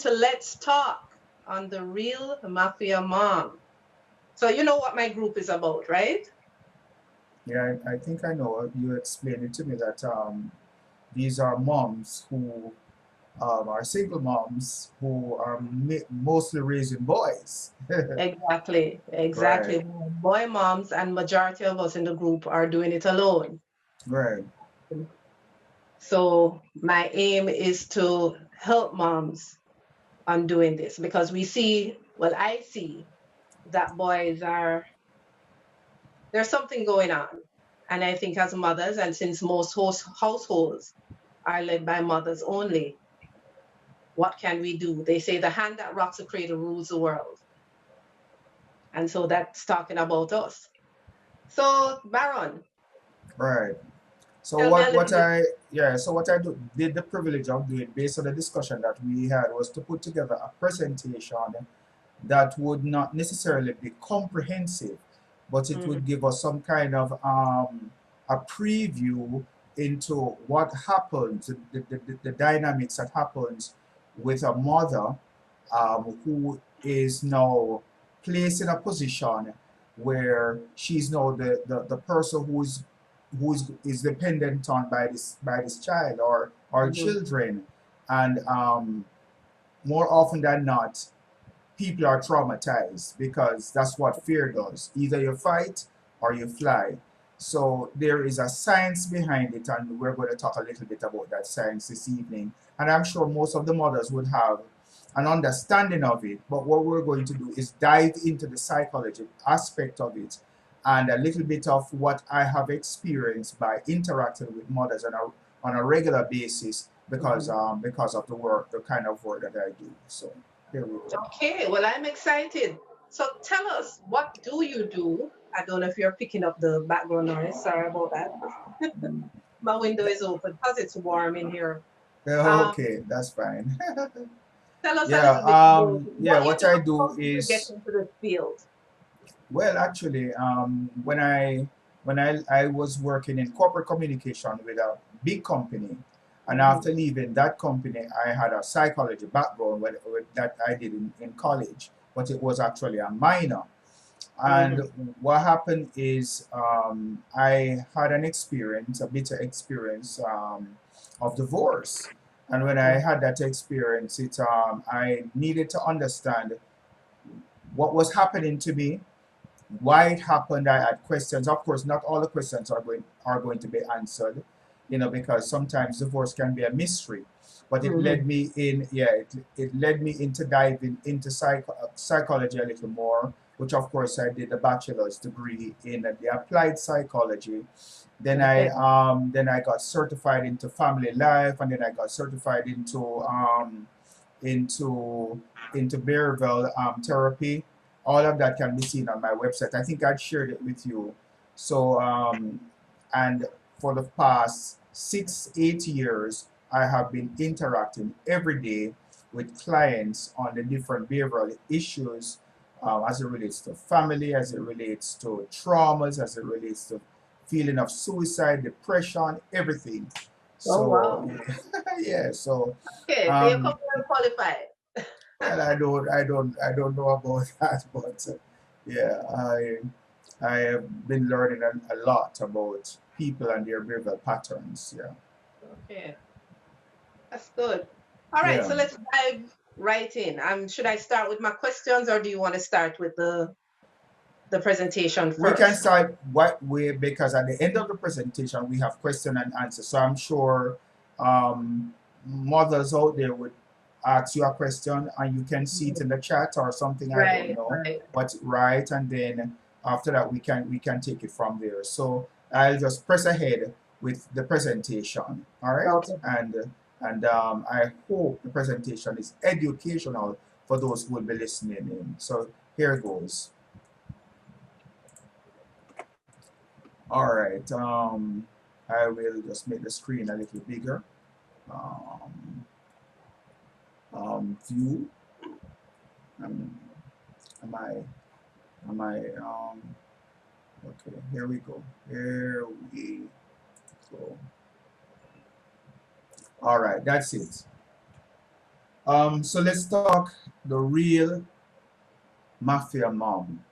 to Let's Talk on the Real Mafia Mom. So you know what my group is about, right? Yeah, I think I know. You explained it to me that these are moms who are single moms who are mostly raising boys. Exactly, Right, exactly. Boy moms and majority of us in the group are doing it alone. right, So my aim is to help moms on doing this because we see, well, I see that boys are, there's something going on. And I think as mothers, and since most households are led by mothers only, what can we do? They say the hand that rocks the cradle rules the world. And so that's talking about us. So, Baron, right. So tell me a what little bit. I yeah, so what I did the privilege of doing based on the discussion that we had was to put together a presentation that would not necessarily be comprehensive, but it Mm, would give us some kind of a preview into what happens, the dynamics that happens with a mother who is now placed in a position where she's now the person who is dependent on by this child or mhm. children, and more often than not people are traumatized because that's what fear does. Either you fight or you fly. So there is a science behind it, and we're going to talk a little bit about that science this evening. And I'm sure most of the mothers would have an understanding of it. But what we're going to do is dive into the psychology aspect of it and a little bit of what I have experienced by interacting with mothers on a regular basis Mhm. because of the work, the kind of work that I do. So here we go. Okay, well, I'm excited. So tell us, what do you do? I don't know if you're picking up the background noise. Sorry about that. My window is open because it's warm in here. Um, Okay, that's fine. Tell us a Yeah, little bit about yeah, what you what do I and do how did you get is, into this field? well, actually, when I was working in corporate communication with a big company, and Mhm, after leaving that company, I had a psychology background that I did in college, but it was actually a minor. And mhm, what happened is I had an experience, a bitter experience of divorce. And when I mhm, had that experience, I needed to understand what was happening to me, why it happened. I had questions. Of course, not all the questions are going to be answered, because sometimes divorce can be a mystery. But it led mhm. me in, yeah, it led me into diving into psychology a little more, which of course I did a bachelor's degree in the applied psychology. Okay. Then I got certified into family life, and then I got certified into behavioral therapy. All of that can be seen on my website. I think I'd shared it with you. So, and for the past 6, 8 years, I have been interacting every day with clients on the different behavioral issues as it relates to family, as it relates to traumas, as it relates to feeling of suicide, depression, everything. Oh, So, wow. yeah, so Okay, so you're um, computer qualified. well, I don't know about that, but yeah, I have been learning a lot about people and their behavioral patterns. Yeah, Okay, that's good. All right, yeah. so let's dive right in. Should I start with my questions or do you want to start with the presentation We can first? start what way because at the end of the presentation we have question and answer. So I'm sure mothers out there would ask you a question and you can see it Mhm. in the chat or something. I don't Right, know, right. but right, and then after that we can take it from there. So I'll just press ahead with the presentation. All right, Okay. and I hope the presentation is educational for those who will be listening in. So here goes. All right. I will just make the screen a little bigger. Um, view. Um, am I? Am I? Okay. Here we go. Here we go. All right. That's it. So let's talk the real mafia mom.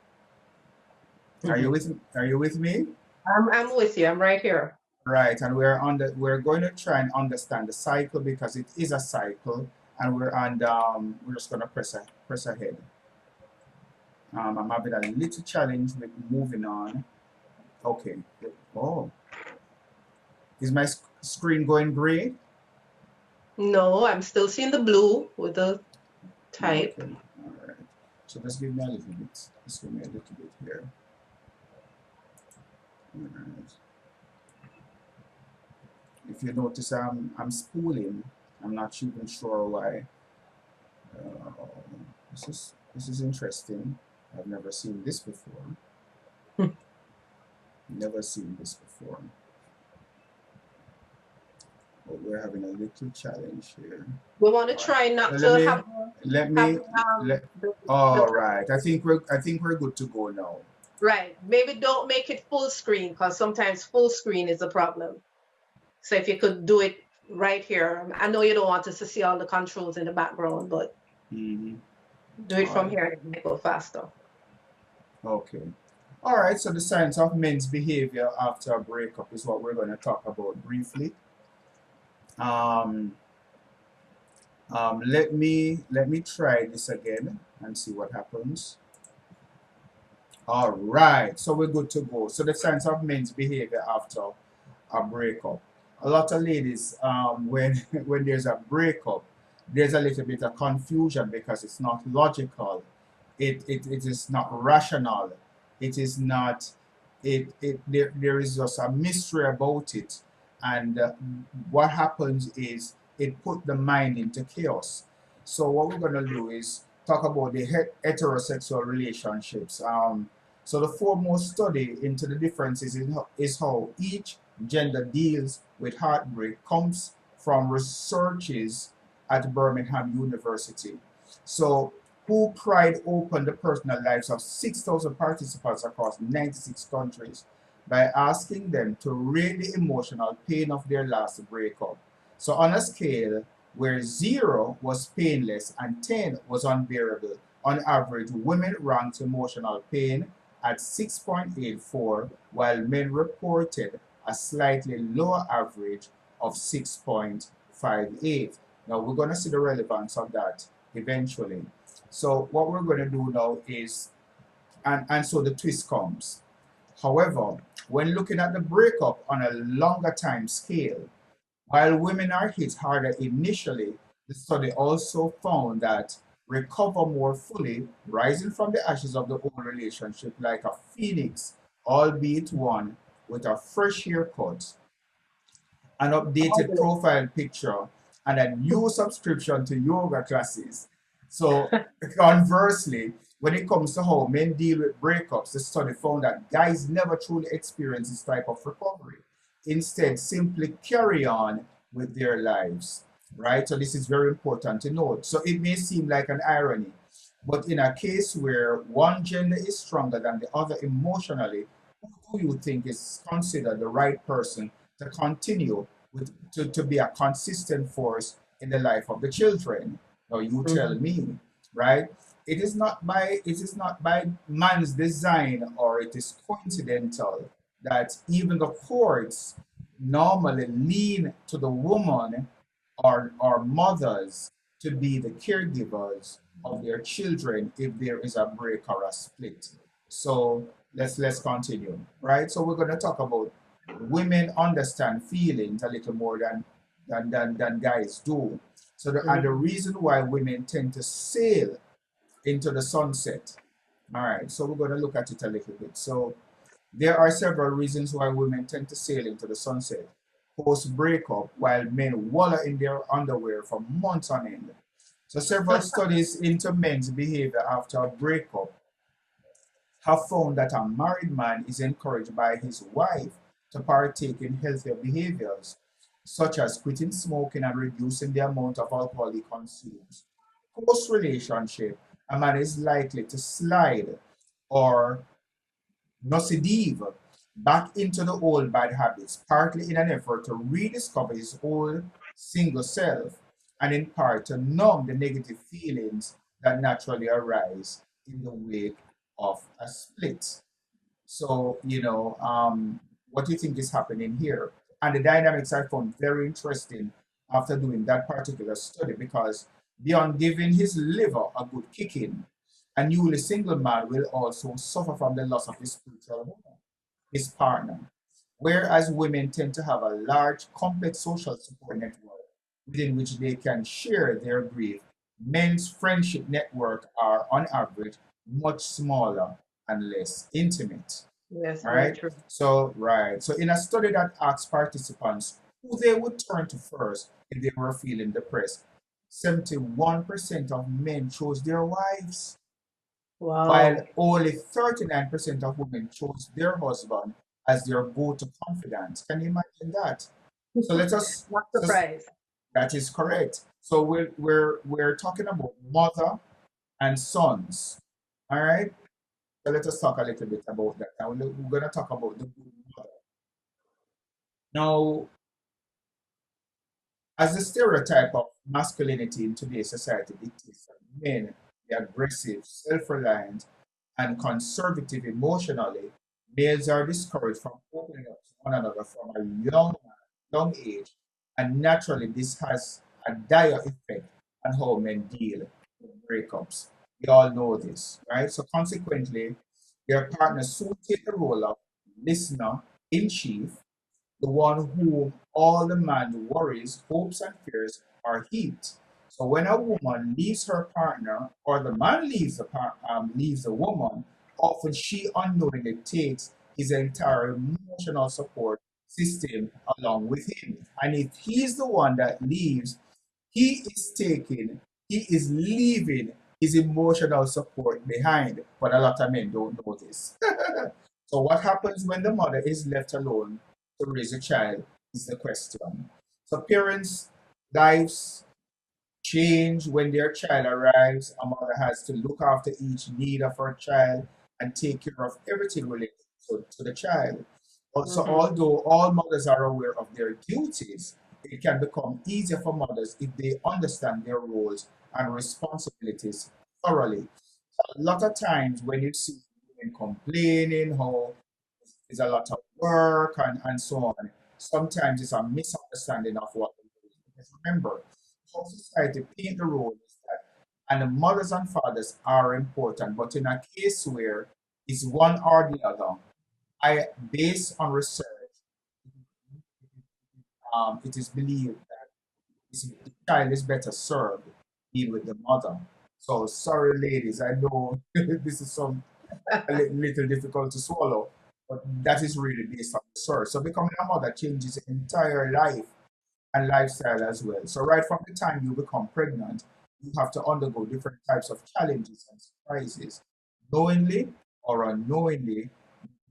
Are you with me? I'm with you. I'm right here. Right, and we're going to try and understand the cycle because it is a cycle, and we're just going to press ahead. I'm having a little challenge with moving on. Okay. Oh, is my screen going gray? No, I'm still seeing the blue with the type. Okay. All right. So just give me a little bit. Just give me a little bit here. All right. If you notice, I'm spooling. I'm not even sure why. Uh, this is interesting. I've never seen this before. Never seen this before. But we're having a little challenge here. We want to All right. try So not let to me let have me let. the All right. I think we're good to go now. right. Maybe don't make it full screen because sometimes full screen is a problem. So if you could do it right here, I know you don't want us to see all the controls in the background, but Hmm. do it All from right. here and it might go faster. Okay. All right. So the science of men's behavior after a breakup is what we're going to talk about briefly. Um, let me try this again and see what happens. All right, so we're good to go. So the science of men's behavior after a breakup. A lot of ladies, when when there's a breakup, there's a little bit of confusion because it's not logical. It is not rational. It is not. There is just a mystery about it, and what happens is it put the mind into chaos. So what we're gonna do is talk about the heterosexual relationships. So the foremost study into the differences is how each gender deals with heartbreak comes from researches at Birmingham University. So who pried open the personal lives of 6,000 participants across 96 countries by asking them to rate the emotional pain of their last breakup. So on a scale where 0 was painless and 10 was unbearable, on average, women ranked emotional pain at 6.84, while men reported a slightly lower average of 6.58. Now, we're going to see the relevance of that eventually. So, what we're going to do now is, and so the twist comes. However, when looking at the breakup on a longer time scale, while women are hit harder initially, the study also found that recover more fully, rising from the ashes of the old relationship like a phoenix, albeit one with a fresh haircut, an updated profile picture, and a new subscription to yoga classes. So, conversely, when it comes to how men deal with breakups, the study found that guys never truly experience this type of recovery. Instead, simply carry on with their lives, right? So, this is very important to note. So, it may seem like an irony, but in a case where one gender is stronger than the other emotionally, who do you think is considered the right person to continue to be a consistent force in the life of the children? Now you tell Mhm. me, right? It is not by man's design, or it is coincidental that even the courts normally lean to the woman or mothers to be the caregivers of their children if there is a break or a split. So let's continue, right? So we're going to talk about women understand feelings a little more than guys do. So the Mhm. reason why women tend to sail into the sunset. All right, so we're going to look at it a little bit. So there are several reasons why women tend to sail into the sunset post breakup while men wallow in their underwear for months on end. So several studies into men's behavior after a breakup have found that a married man is encouraged by his wife to partake in healthier behaviors, such as quitting smoking and reducing the amount of alcohol he consumes. Post relationship, a man is likely to slide or nocidive back into the old bad habits, partly in an effort to rediscover his old single self. and in part to numb the negative feelings that naturally arise in the wake of a split. So, what do you think is happening here? And the dynamics I found very interesting after doing that particular study because beyond giving his liver a good kicking, a newly single man will also suffer from the loss of his spiritual woman, his partner. Whereas women tend to have a large, complex social support network within which they can share their grief, men's friendship network are, on average, much smaller and less intimate. Yes, All very right. true. So, right. So, in a study that asked participants who they would turn to first if they were feeling depressed, 71% of men chose their wives, while Wow. only 39% of women chose their husband as their go-to confidant. Can you imagine that? So let us. Not So surprised. that is correct. So we're talking about mother and sons. All right. So let us talk a little bit about that. Now we're going to talk about the good mother. Now, as the stereotype of masculinity in today's society dictates that men be aggressive, self-reliant, and conservative emotionally, males are discouraged from opening up to one another from a young age, and naturally this has a dire effect on how men deal with breakups. We all know this, right? So consequently, their partners soon take the role of listener in chief, the one whom all the man's worries, hopes, and fears are heaped. So when a woman leaves her partner, or the man leaves the woman, often she unknowingly takes his entire emotional support system along with him. And if he's the one that leaves, he is taking, he is leaving his emotional support behind. But a lot of men don't know this. So, what happens when the mother is left alone to raise a child is the question. So, parents' lives change when their child arrives. A mother has to look after each need of her child and take care of everything related to the child. Also, Hmm. although all mothers are aware of their duties, it can become easier for mothers if they understand their roles and responsibilities thoroughly. A lot of times when you see women complaining how it's a lot of work and so on, sometimes it's a misunderstanding of what it is. Because remember, how society paint the role is that, and the mothers and fathers are important, but in a case where it's one or the other, based on research, it is believed that the child is better served being with the mother. So sorry, ladies, I know this is little difficult to swallow, but that is really based on research. So becoming a mother changes your entire life and lifestyle as well. So right from the time you become pregnant, you have to undergo different types of challenges and surprises. Knowingly or unknowingly,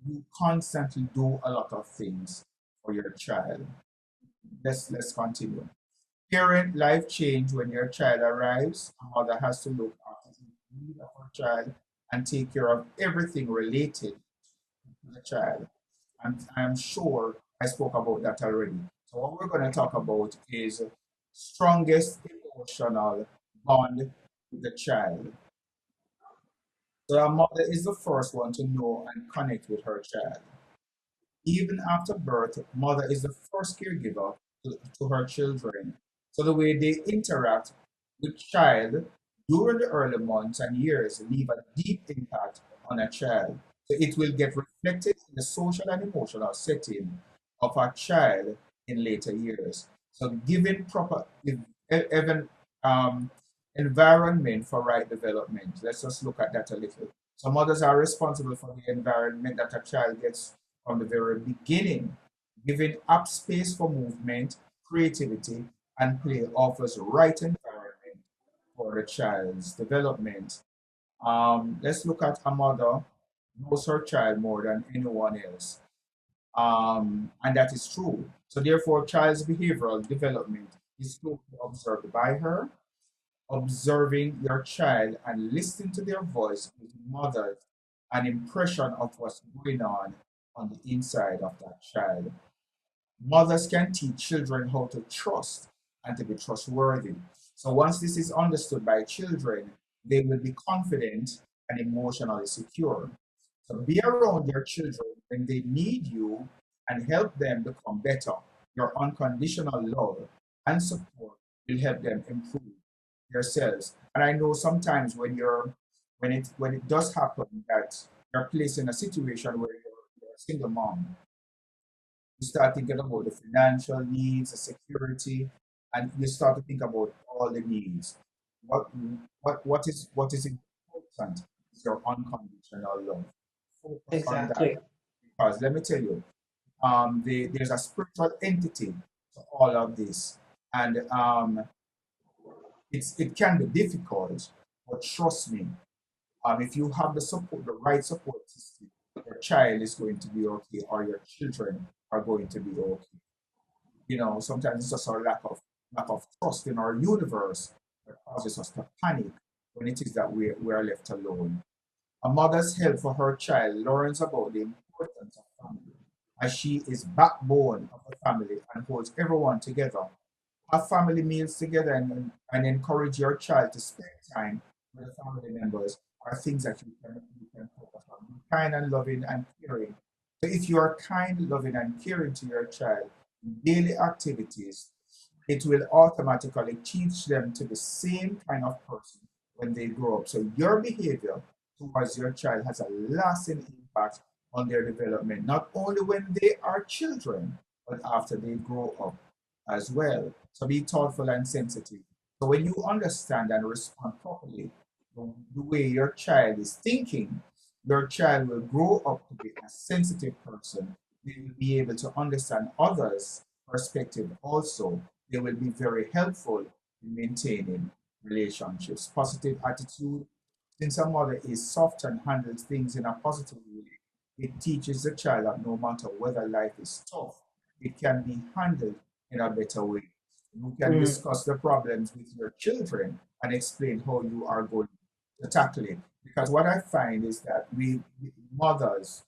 you constantly do a lot of things for your child. Let's continue. Parent life change when your child arrives. A mother has to look after the need of her child and take care of everything related to the child. I'm sure I spoke about that already. So what we're going to talk about is strongest emotional bond with the child. So a mother is the first one to know and connect with her child. Even after birth, mother is the first caregiver to her children. So the way they interact with child during the early months and years leave a deep impact on a child. So it will get reflected in the social and emotional setting of a child in later years. So giving proper even environment for right development. Let's just look at that a little. So mothers are responsible for the environment that a child gets from the very beginning. Giving up space for movement, creativity, and play offers right environment for the child's development. Let's look at a mother knows her child more than anyone else. And that is true. So therefore, child's behavioral development is closely observed by her. Observing your child and listening to their voice gives mothers an impression of what's going on the inside of that child. Mothers can teach children how to trust and to be trustworthy. So once this is understood by children, they will be confident and emotionally secure. So be around your children when they need you and help them become better. Your unconditional love and support will help them improve themselves. And I know sometimes when it does happen that you're placed in a situation where you're a single mom, you start thinking about the financial needs, the security, and you start to think about all the needs. What what is important is your unconditional love. Focus on that Exactly. because let me tell you, there's a spiritual entity to all of this, and it can be difficult, but trust me, if you have the right support system, your child is going to be okay, or your children are going to be okay. Sometimes it's just our lack of trust in our universe that causes us to panic when it is that we are left alone. A mother's help for her child learns about the importance of family, as she is backbone of the family and holds everyone together. Have family meals together and encourage your child to spend time with the family members are things that you can focus on. Be kind and loving and caring. So if you are kind, loving, and caring to your child in daily activities, it will automatically teach them to the same kind of person when they grow up. So your behavior towards your child has a lasting impact on their development, not only when they are children, but after they grow up as well. So be thoughtful and sensitive. So when you understand and respond properly, the way your child is thinking, your child will grow up to be a sensitive person. They will be able to understand others' perspective also. They will be very helpful in maintaining relationships. Positive attitude, since a mother is soft and handles things in a positive way, it teaches the child that no matter whether life is tough, it can be handled in a better way. You can Mm. discuss the problems with your children and explain how you are going to tackle it. Because what I find is that we mothers,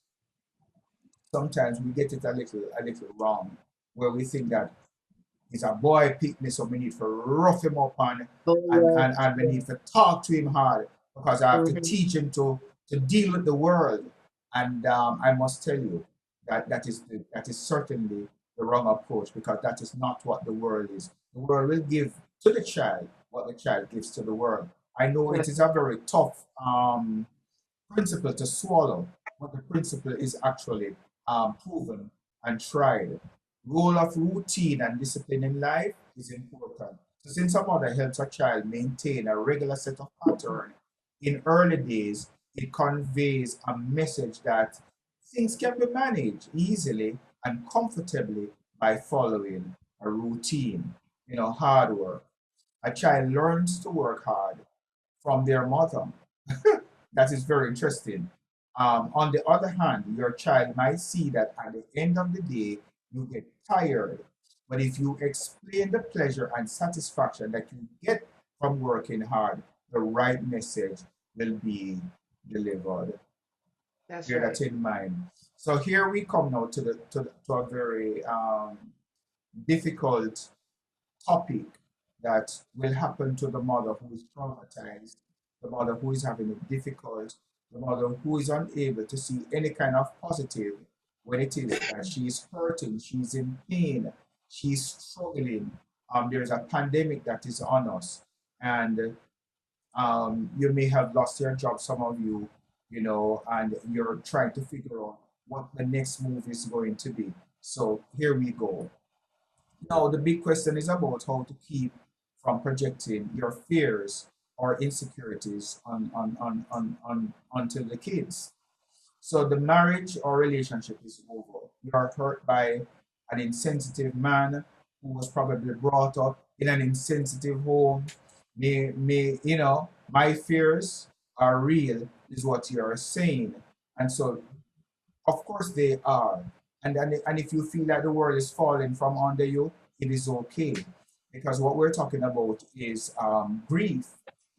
sometimes we get it a little wrong, where we think that it's a boy pick me, so we need to rough him up Oh, yes. and we need to talk to him hard because I have to Mm-hmm. teach him to deal with the world. And I must tell you that that is certainly the wrong approach because that is not what the world is. The world will give to the child what the child gives to the world. I know it is a very tough principle to swallow, but the principle is actually proven and tried. Role of routine and discipline in life is important. So since a mother helps a child maintain a regular set of pattern in early days, it conveys a message that things can be managed easily and comfortably by following a routine. Hard work. A child learns to work hard from their mother. That is very interesting. On the other hand, your child might see that at the end of the day, you get tired. But if you explain the pleasure and satisfaction that you get from working hard, the right message will be delivered. That's Bear that right. in mind. So here we come now to a very difficult topic that will happen to the mother who is traumatized, the mother who is having it difficult, the mother who is unable to see any kind of positive when it is that she is hurting, she's in pain, she's struggling. There's a pandemic that is on us, and you may have lost your job, some of you, and you're trying to figure out what the next move is going to be. So here we go. Now, the big question is about how to keep from projecting your fears or insecurities onto the kids. So the marriage or relationship is over. You are hurt by an insensitive man who was probably brought up in an insensitive home. My fears are real, is what you are saying. And so of course they are. And if you feel like the world is falling from under you, it is okay. Because what we're talking about is grief,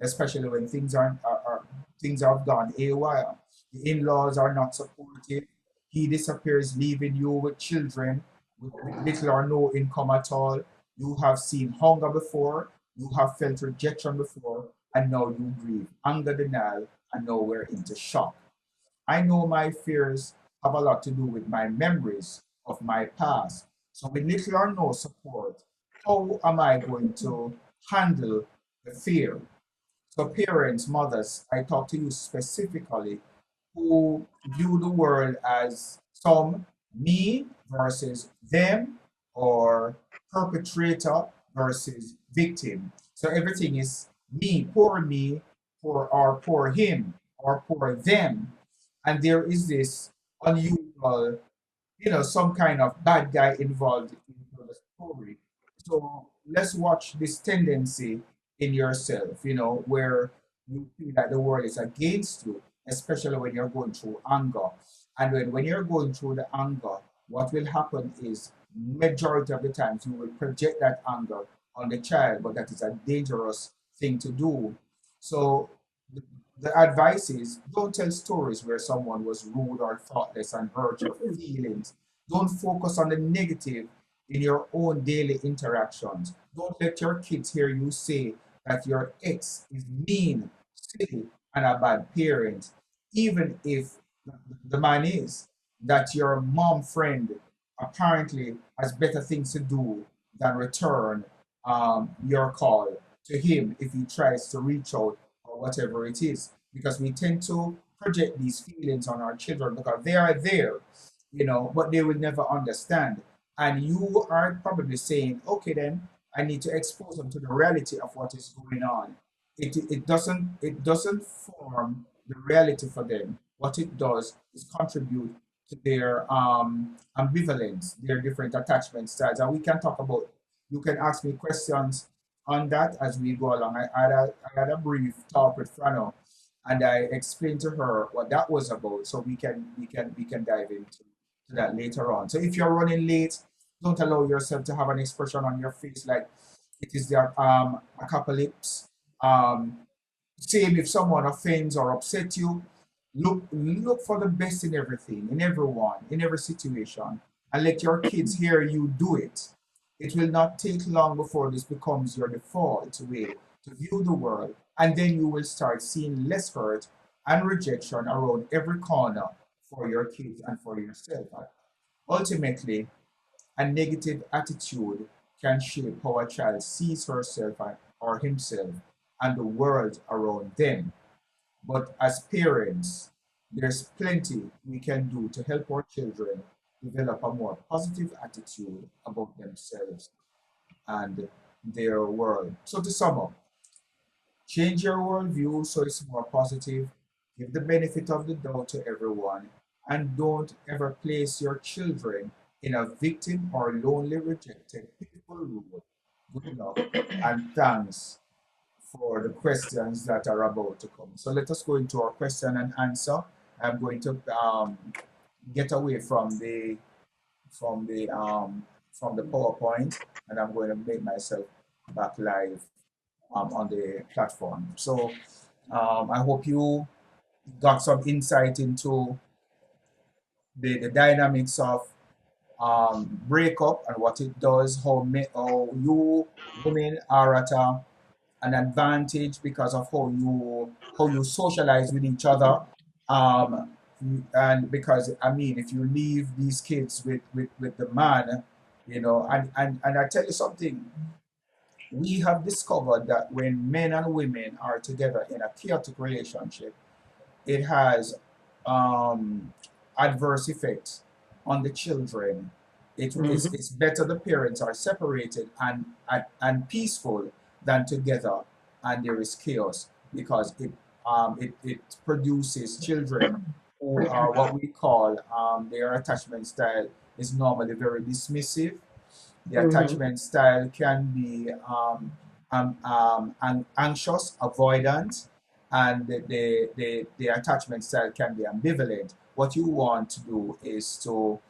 especially when things have gone AWOL. The in-laws are not supportive. He disappears, leaving you with children with little or no income at all. You have seen hunger before. You have felt rejection before, and now you grieve anger, denial, and now we're into shock. I know my fears have a lot to do with my memories of my past. So, with little or no support, how am I going to handle the fear? So, parents, mothers, I talk to you specifically who view the world as some me versus them, or perpetrator versus victim. So everything is me, or poor him, or poor them. And there is this unusual, some kind of bad guy involved in the story. So let's watch this tendency in yourself, where you feel that the world is against you, especially when you're going through anger. And when you're going through the anger, what will happen is majority of the times you will project that anger on the child, but that is a dangerous thing to do. So the, the advice is don't tell stories where someone was rude or thoughtless and hurt your feelings. Don't focus on the negative in your own daily interactions. Don't let your kids hear you say that your ex is mean, silly, and a bad parent, even if the man is. That your mom friend apparently has better things to do than return your call to him if he tries to reach out or whatever it is. Because we tend to project these feelings on our children because they are there, but they will never understand. And you are probably saying, okay, then I need to expose them to the reality of what is going on. It doesn't form the reality for them. What it does is contribute to their ambivalence, their different attachment styles. And we can talk about, you can ask me questions on that as we go along. I had a brief talk with Frano, and I explained to her what that was about. So we can dive into to that later on. So if you're running late, don't allow yourself to have an expression on your face like it is the apocalypse. Um, Same if someone offends or upset you, look for the best in everything, in everyone, in every situation, and let your kids hear you do it. It will not take long before this becomes your default way to view the world, and then you will start seeing less hurt and rejection around every corner for your kids and for yourself. Ultimately, a negative attitude can shape how a child sees herself or himself and the world around them. But as parents, there's plenty we can do to help our children develop a more positive attitude about themselves and their world. So, to sum up, change your worldview so it's more positive, give the benefit of the doubt to everyone, and don't ever place your children in a victim or lonely, rejected people role. Good luck and thanks for the questions that are about to come. So let us go into our question and answer. I'm going to get away from the PowerPoint, and I'm going to make myself back live on the platform. So I hope you got some insight into the dynamics of breakup and what it does, how you women are at an advantage because of how you socialize with each other. Um, and because I mean, if you leave these kids with the man, and I tell you something, we have discovered that when men and women are together in a chaotic relationship, it has um, adverse effects on the children. Mhm. It's better the parents are separated and peaceful than together and there is chaos because it produces children who are what we call their attachment style is normally very dismissive. The Mhm. attachment style can be anxious, avoidant, and the attachment style can be ambivalent. What you want to do is to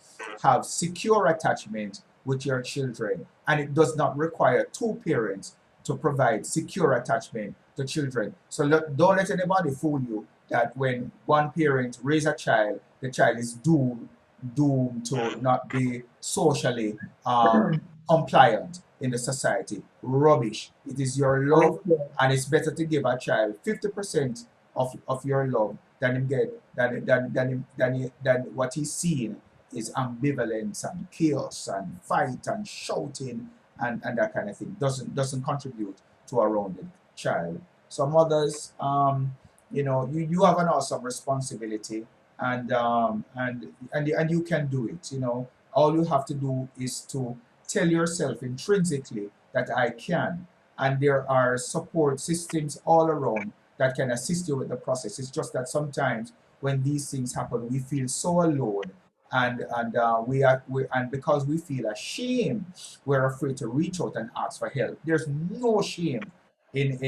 have secure attachment with your children, and it does not require two parents to provide secure attachment to children. So don't let anybody fool you that when one parent raise a child, the child is doomed to not be socially um, compliant in the society. Rubbish. It is your love, and it's better to give a child 50% of your love than him get than what he's seeing is ambivalence and chaos and fight and shouting and that kind of thing. Doesn't contribute to a rounded child. So mothers, you have an awesome responsibility, and you can do it. All you have to do is to tell yourself intrinsically that I can, and there are support systems all around that can assist you with the process. It's just that sometimes when these things happen, we feel so alone, and because we feel ashamed, we're afraid to reach out and ask for help. There's no shame in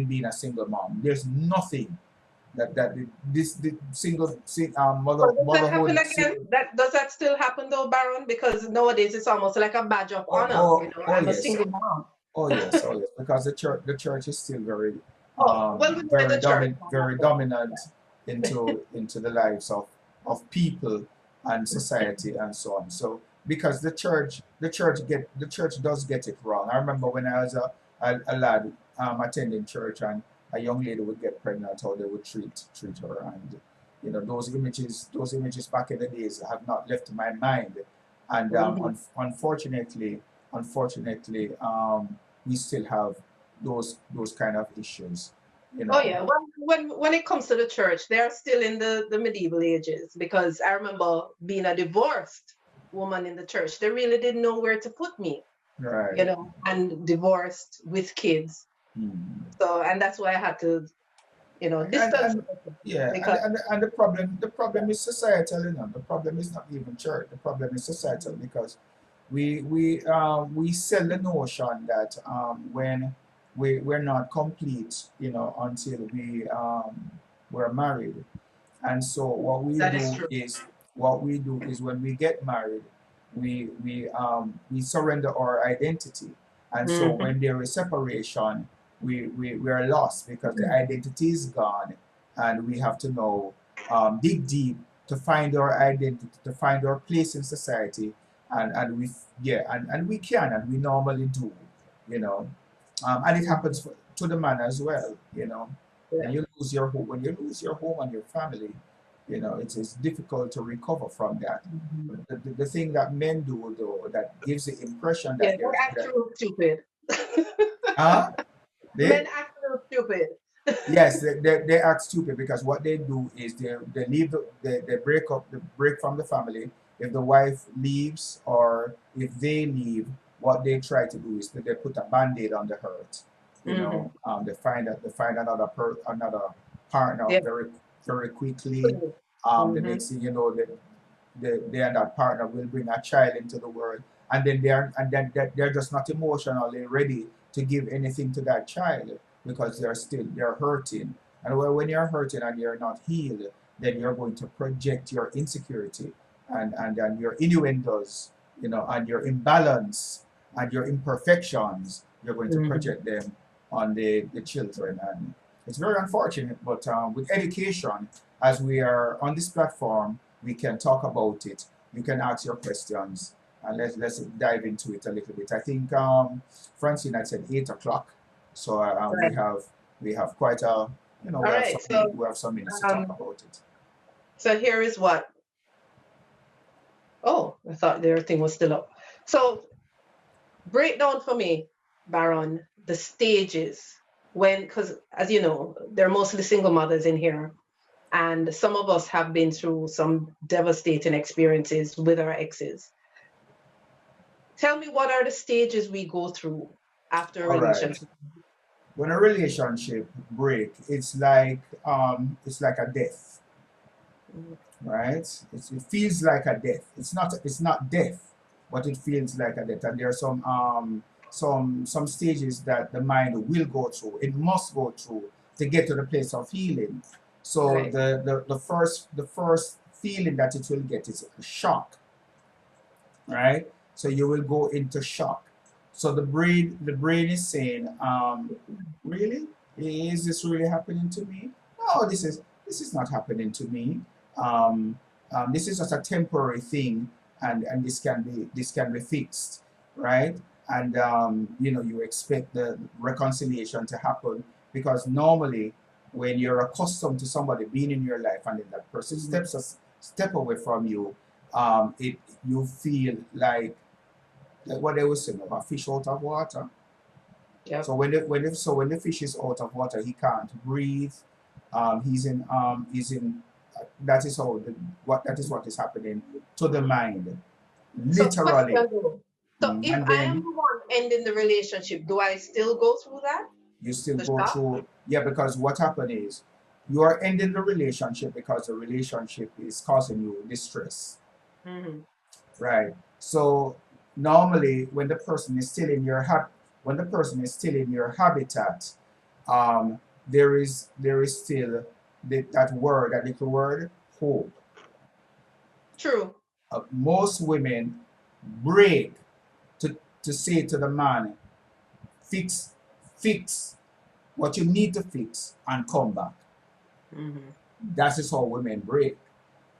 being a single mom. There's nothing that this the But does that happen motherhood again? single. Does that still happen though, Baron? Because nowadays it's almost like a badge of Oh, honor. oh, oh I'm a yes. single mom. Oh yes, because the church is still very Oh, well, we know in the church. very dominant into the lives of people and society and so on. So because the church does get it wrong. I remember when I was a lad attending church, and a young lady would get pregnant, how they would treat her, and those images back in the days have not left my mind, and Mhm. unfortunately, we still have those kind of issues, you Oh know. yeah. Well, when it comes to the church, they're still in the medieval ages because I remember being a divorced woman in the church. They really didn't know where to put me, Right. and divorced with kids. Mm. So, and that's why I had to, distance And myself yeah, because and the problem is societal, the problem is not even church. The problem is societal, because we sell the notion that when we're not complete, until we're married. And so that is true. what we do is when we get married, we surrender our identity. And so Hmm. when there is separation, we are lost because the identity is gone, and we have to now dig deep to find our identity, to find our place in society, and we can, and we normally do, you know. And it happens to the man as well. Yeah. When you lose your home and your family, it's difficult to recover from that. Mhm. The thing that men do, though, that gives the impression Yeah, that they there's act that, real stupid. huh? They Men act real stupid. Yes, they act stupid, because what they do is they leave they break from the family. If the wife leaves, or if they leave, what they try to do is that they put a band-aid on the hurt. Hmm. They find another partner Yeah. very very quickly. The Hmm. next thing you know, they and that partner will bring a child into the world, and then they're just not emotionally ready to give anything to that child, because they're hurting. And when you're hurting and you're not healed, then you're going to project your insecurity, and your innuendos, and your imbalance and your imperfections. You're going to Hmm. project them on the children, and it's very unfortunate. But with education, as we are on this platform, we can talk about it. You can ask your questions, and let's dive into it a little bit. I think Francine had said 8 o'clock, so Right. we have quite a All right. we have some minutes to talk Um, about it. so here is what. Oh, I thought their thing was still up. So break down for me, Baron, the stages because as you know, there are mostly single mothers in here, and some of us have been through some devastating experiences with our exes. Tell me, what are the stages we go through after a All right. relationship? When a relationship break, it's like a death, Mhm. right? It feels like a death. It's not death, but it feels like a death. And there are some stages that the mind will go through. It must go through to get to the place of healing. So Right. the first feeling that it will get is shock, right? So you will go into shock. So the brain is saying, really, is this really happening to me? No, this is not happening to me. um, this is just a temporary thing, and this can be fixed. right? And you expect the reconciliation to happen because normally when you're accustomed to somebody being in your life and then that person Mhm. step away from you, it you feel like what they would say, a fish out of water. Yep. So when the fish is out of water, he can't breathe. He's in. That is how that is what is happening to the mind, So, literally. question though. So, if And I am then the one ending the relationship, do I still go through that? you still The go shock? through, yeah, because what happened is you are ending the relationship because the relationship is causing you distress, Hmm. right? So normally when the person is still in your habitat, there is still that little word, hope. True. Most women break to say to the man, fix fix what you need to fix and come back. Hmm. That is how women break.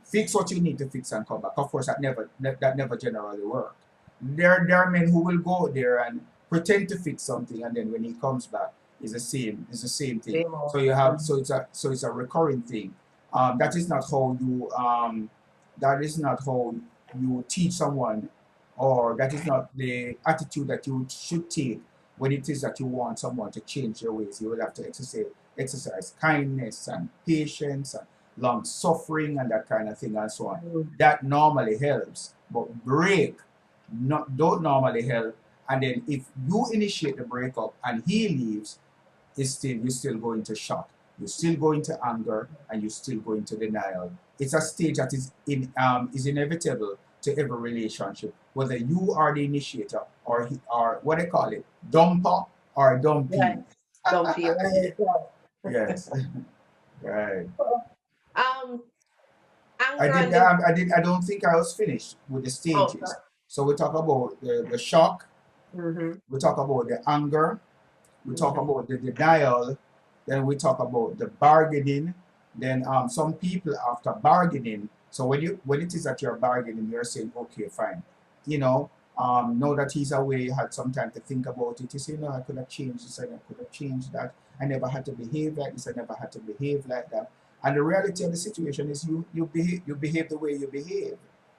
Fix what you need to fix and come back. Of course, that never generally works. There are men who will go there and pretend to fix something, and then when he comes back, it's the same thing. Same So old. you have Mhm. so it's a recurring thing. That is not how you teach someone, or that is not the attitude that you should take when it is that you want someone to change their ways. You will have to exercise kindness and patience and long suffering and that kind of thing and so on. Mhm. That normally helps, but break don't normally help. And then if you initiate the breakup and he leaves, you're still going to shock, you're still going to anger, and you're still going to denial. It's a stage that is inevitable to every relationship, whether you are the initiator or or what they call it, dumper or Right. dumpy. Don't feel right. Yes, right. Um, I anger did. and the I don't think I was finished with the oh, stages. sorry. So we talk about the shock. Mm-hmm. We talk about the anger. We talk Mm-hmm. about the denial. Then we talk about the bargaining. Then some people after bargaining. So when it is that you're bargaining, you're saying, okay, fine. You know that he's away, you had some time to think about it. You say, no, I could have changed this, and I could have changed that. I never had to behave like this. I never had to behave like that. And the reality of the situation is you behave the way you behave.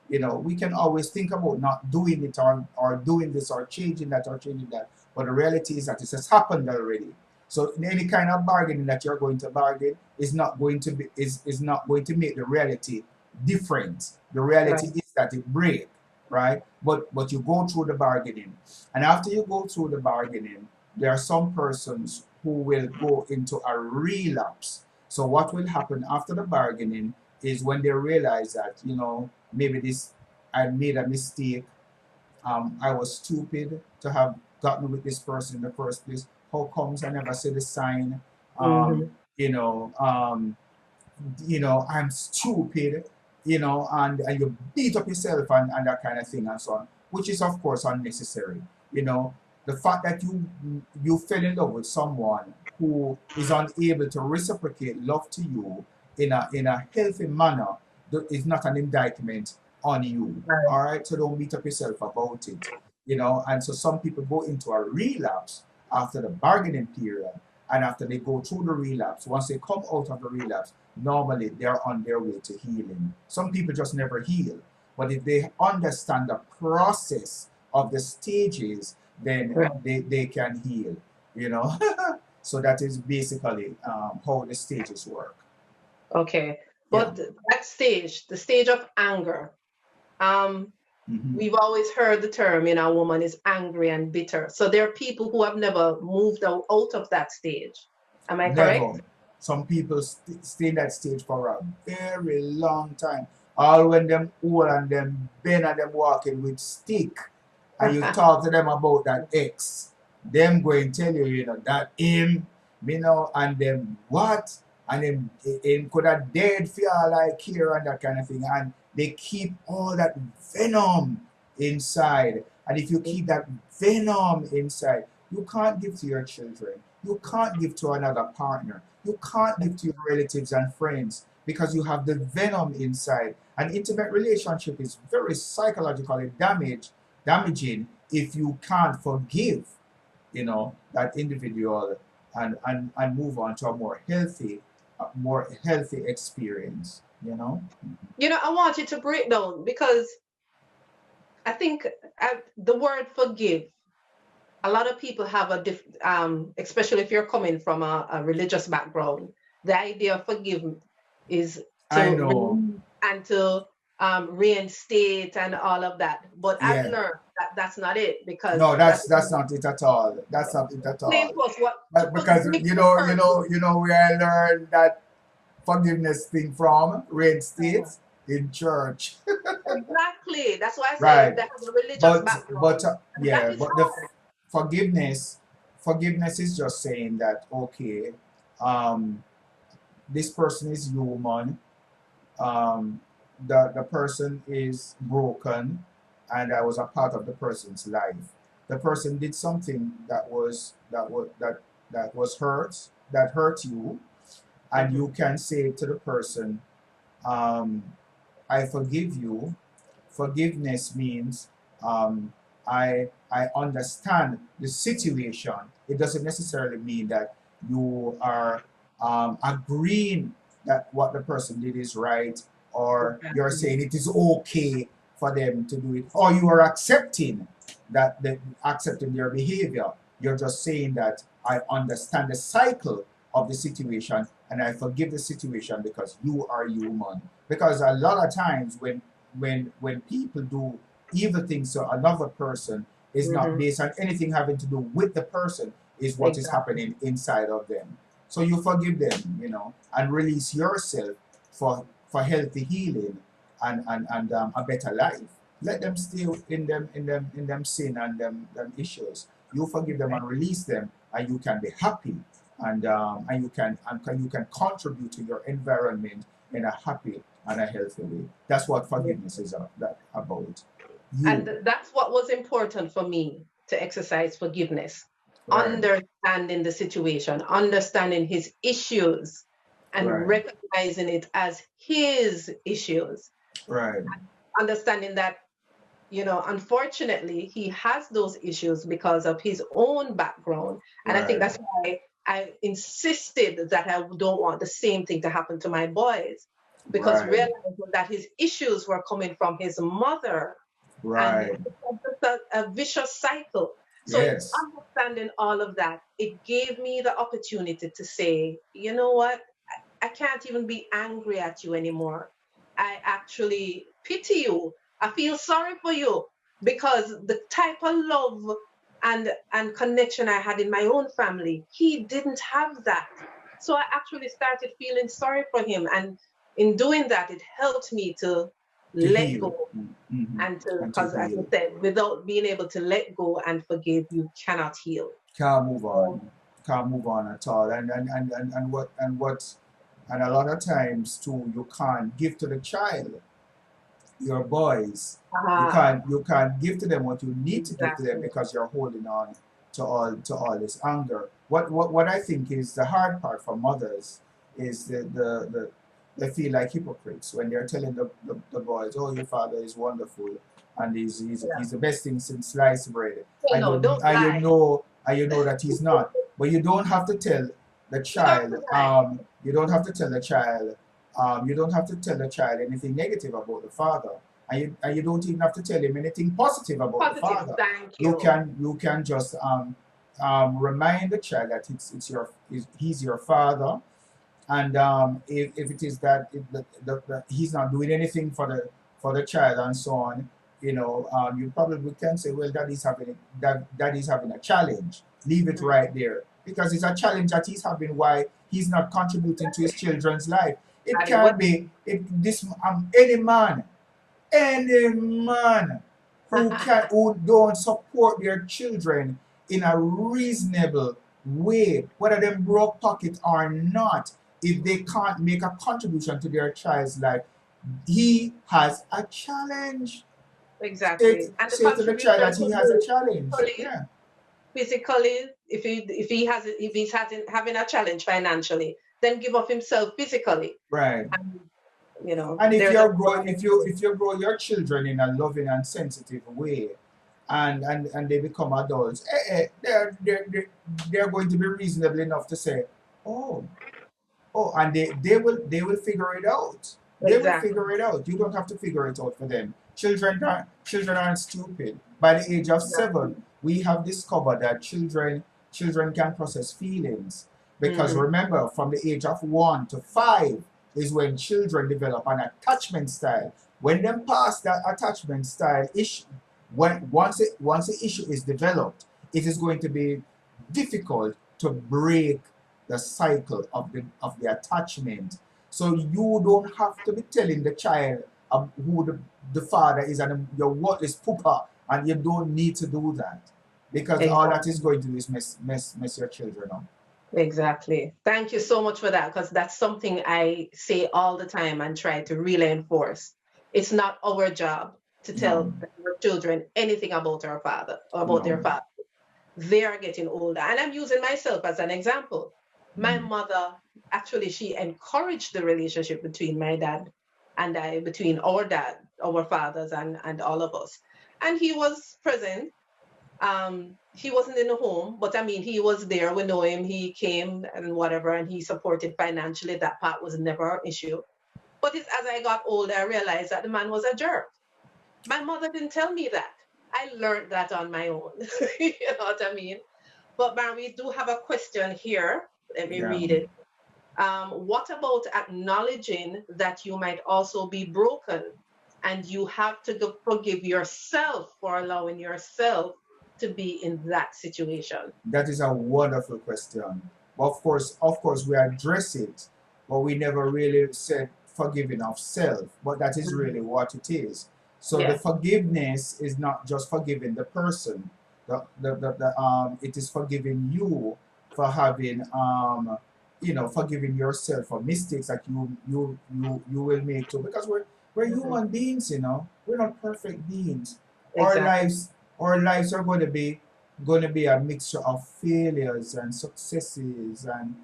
We can always think about not doing it, or doing this, or changing that, or changing that. But the reality is that it has happened already. So any kind of bargaining that you're going to bargain is not going to make the reality different. The Right. reality is that it breaks, right? But you go through the bargaining. And after you go through the bargaining, there are some persons who will go into a relapse. So what will happen after the bargaining is when they realize that, maybe this I made a mistake. I was stupid to have gotten with this person in the first place. How comes I never see the sign? Um, Mm-hmm. you know, um, I'm stupid, and you beat up yourself and that kind of thing and so on, which is of course unnecessary. You know, the fact that you fell in love with someone who is unable to reciprocate love to you in a healthy manner is not an indictment on you. Right. All right, so don't beat up yourself about it. And so some people go into a relapse after the bargaining period, and after they go through the relapse, once they come out of the relapse, normally they're on their way to healing. Some people just never heal. But if they understand the process of the stages, then Right. they can heal, you know. So that is basically how the stages work. Okay. Yeah. But that stage, the stage of anger, um, Hmm. we've always heard the term, a woman is angry and bitter. So there are people who have never moved out of that stage. Am I Never. correct? Some people stay in that stage for a very long time. All when them old and them bend and them walking with stick, and you talk to them about that ex, them going tell you, that him, and them what, and them him could have dead for all I care and that kind of thing, and they keep all that venom inside. And if you keep that venom inside, you can't give to your children. You can't give to another partner. You can't give to your relatives and friends because you have the venom inside. An intimate relationship is very psychologically damaged damaging if you can't forgive, that individual, and move on to a more healthy experience. I want you to break down because I think the word forgive, a lot of people have especially if you're coming from a religious background, the idea of forgive is I to know. release and to reinstate and all of that. But I've Yeah. learned that that's not it, because No, that's not it at all. That's not it at explain all. to us what to But because forgive the person. where I learned that forgiveness thing from Rain Uh, States in church. Exactly. That's why I say Right. they have a religious But background. And that is but the hard. forgiveness forgiveness is just saying that, okay, um this person is human, um the person is broken, and I was a part of the person's life. The person did something that was hurt you, and you Mhm. can say to the person, um I forgive you. Forgiveness means, I understand the situation. It doesn't necessarily mean that you are agreeing that what the person did is right, or you're Exactly. saying it is okay for them to do it, or you are accepting their behavior. You're just saying that I understand the cycle of the situation, and I forgive the situation because you are human. Because a lot of times when people do evil things to another person, is not Hmm. based on anything having to do with the person, is what is Exactly. happening inside of them. So you forgive them, and release yourself for healthy healing, and a better life. Let them stay in them sin and them issues. You forgive them Right. and release them, and you can be happy, and you can contribute to your environment in a happy and a healthy way. That's what Yeah. forgiveness is about. You. And that's what was important for me, to exercise forgiveness, Right. understanding the situation, understanding his issues, and Right. recognizing it as his issues, Right. understanding that, unfortunately, he has those issues because of his own background. And I think Right. that's why I insisted that I don't want the same thing to happen to my boys, because Right. realizing that his issues were coming from his mother, and Right. it's just a vicious cycle. So, Yes. understanding all of that, it gave me the opportunity to say, you know what? I can't even be angry at you anymore. I actually pity you. I feel sorry for you, because the type of love and connection I had in my own family, he didn't have that. So I actually started feeling sorry for him, and in doing that, it helped me to To let heal. go. Mm-hmm. And to, And to because as I heal. said, without being able to let go and forgive, you cannot heal. Can't move So, on. Can't move on at all. And a lot of times too, you can't give to the child, your boys. You ah, can't you can't give to them what you need to give to them, exactly. because you're holding on to all this anger. What I think is the hard part for mothers is they feel like hypocrites when they're telling the boys, oh, your father is wonderful, and Yeah. he's the best thing since sliced bread. So And no, you don't and you lie. know and you know that he's not. But you don't have to tell the You don't have child, to lie. you don't have to tell the child you don't have to tell the child anything negative about the father, and you don't even have to tell him anything positive about the Positive. father. Thank You you. can you can just remind the child that he's your father, and if it is that he's not doing anything for the child and so on, you probably can say, well, daddy's having a challenge. Leave it Mhm. right there, because it's a challenge that he's having. Why he's not contributing to his children's life? It That is what. can be any man who don't support their children in a reasonable way, whether them broke pocket or not, if they can't make a contribution to their child's life, he has a challenge. Exactly. And the Say to the child contribution that he could has a be challenge. physically, Yeah. physically, if he's having a challenge financially, then give of himself physically. Right. And And if there's a you're growing, if you grow your children in a loving and sensitive way, and they become adults, they're going to be reasonable enough to say, oh, oh, and they will figure it out. They will Exactly. figure it out. You don't have to figure it out for them. Children aren't stupid. By the age of 7, we have discovered that children can process feelings. Because Mm-hmm. remember, from the age of 1 to 5 is when children develop an attachment style. When them pass that attachment style issue, once the issue is developed, it is going to be difficult to break the cycle of the attachment. So you don't have to be telling the child who the father is and your what is pooper, and you don't need to do that, because all that is Exactly. going to do is mess your children up. Exactly. Thank you so much for that, because that's something I say all the time and try to really enforce. It's not our job to No, tell our children anything about our father or about no. their father. They are getting older. And I'm using myself as an example. My Mm, mother, actually, she encouraged the relationship between my dad and I, between our dad, our fathers, and all of us. And he was present. He wasn't in the home, but I mean, he was there. We know him. He came and whatever, and he supported financially. That part was never an issue. But it's, as I got older, I realized that the man was a jerk. My mother didn't tell me that. I learned that on my own. You know what I mean? But Mary, we do have a question here. Let me yeah. read it. What about acknowledging that you might also be broken and you have to forgive yourself for allowing yourself to be in that situation? That is a wonderful question. Of course, we address it, but we never really said forgiving of self. But that is really Mhm. what it is. So the Yeah, forgiveness is not just forgiving the person. It is forgiving you for having forgiving yourself for mistakes that you will make too. Because we're mhm, human beings, we're not perfect beings. Our exactly. lives our lives are going to be a mixture of failures and successes and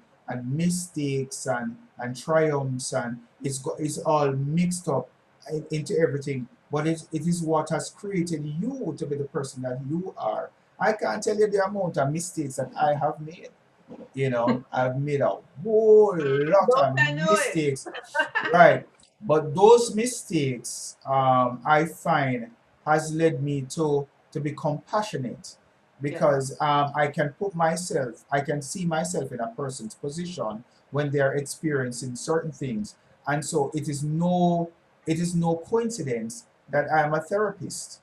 mistakes and triumphs, and it's all mixed up into everything. But it is what has created you to be the person that you are. I can't tell you the amount of mistakes that I have made. I've made a whole lot Don't of I know it? mistakes. Right. But those mistakes, I find, has led me to be compassionate, Yeah. because I can see myself in a person's position when they're experiencing certain things. And so it is no coincidence that I am a therapist.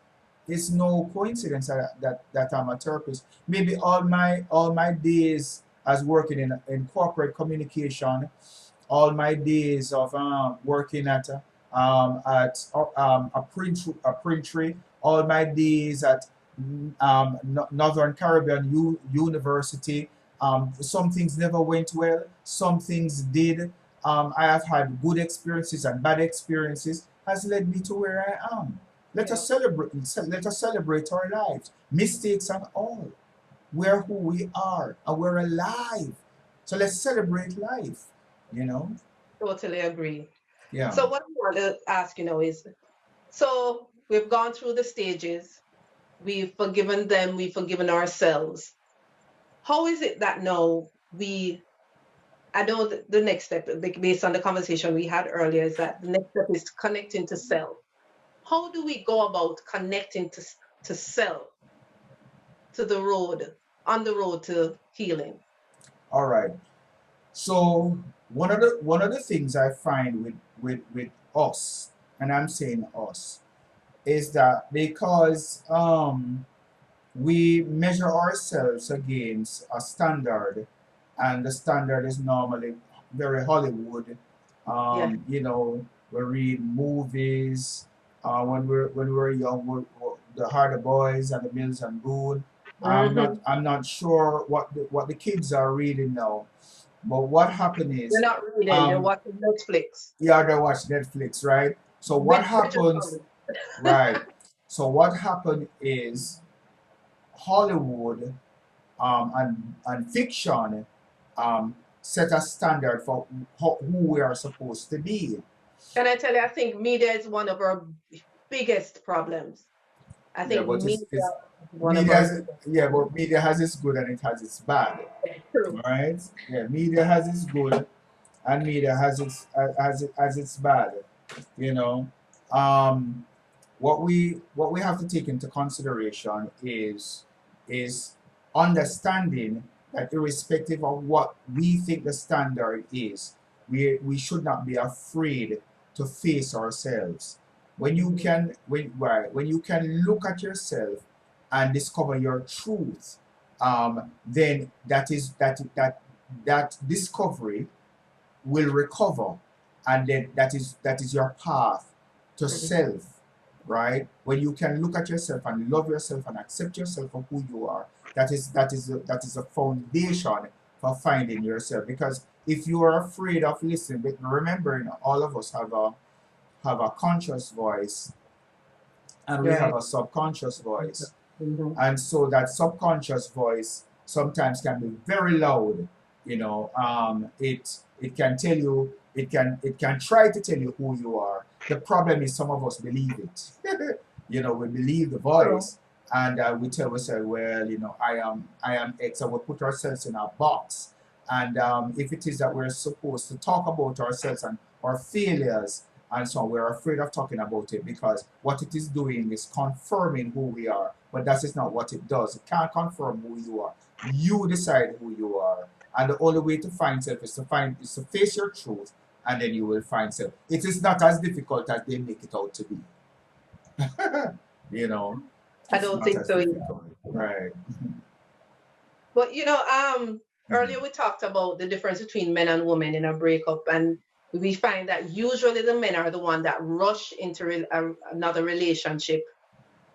It's no coincidence that I'm a therapist. Maybe all my days as working in corporate communication, all my days of working at a printery, all my days at Northern Caribbean University. Some things never went well, some things did. I have had good experiences and bad experiences, has led me to where I am. Let Yeah. us celebrate. Let us celebrate our lives, mistakes and all. We're who we are, and we're alive. So let's celebrate life. You know? Totally agree. Yeah. So what I want to ask, is, so we've gone through the stages, we've forgiven them, we've forgiven ourselves. How is it that now I know that the next step, based on the conversation we had earlier, is that the next step is connecting to self. How do we go about connecting to self, to the road, on the road to healing? All right. So one of the things I find with us, and I'm saying us, is that because we measure ourselves against a standard, and the standard is normally very Hollywood. Yeah. We read movies. When we were young, the Harder Boys and the Mills and Boone. Hmm. I'm not sure what the kids are reading now, but what happened They're is, not reading, they're um, watching Netflix yeah, they watch Netflix, right? So what with happens, Bridgerton. right? So what happened is Hollywood, and fiction, set a standard for who we are supposed to be. Can I tell you, I think media is one of our biggest problems. I Yeah, think but media it's is one of media our has, biggest yeah, enemies. but media has its good and it has its bad. True. All right. Yeah, media has its good and media has its bad. You know, um, what we have to take into consideration is understanding that irrespective of what we think the standard is, we should not be afraid to face ourselves. When you Mhm. can when you can look at yourself and discover your truth, then that discovery will recover, and then that is your path to Mhm. self, right? When you can look at yourself and love yourself and accept yourself for who you are, that is a foundation for finding yourself. Because if you are afraid of listening, but remembering all of us have a conscious voice and we have Right. a subconscious voice. Mhm. And so that subconscious voice sometimes can be very loud. It can tell you, it can try to tell you who you are. The problem is some of us believe it. We believe the True. voice, and we tell ourselves, well, I am X, and we put ourselves in a box. And if it is that we're supposed to talk about ourselves and our failures and so on, we're afraid of talking about it because what it is doing is confirming who we are. But that is not what it does. It can't confirm who you are. You decide who you are. And the only way to find self is to face your truth, and then you will find self. It is not as difficult as they make it out to be. you know, I it's don't not think as so either. difficult. Right. But Mhm. earlier we talked about the difference between men and women in a breakup, and we find that usually the men are the one that rush into another relationship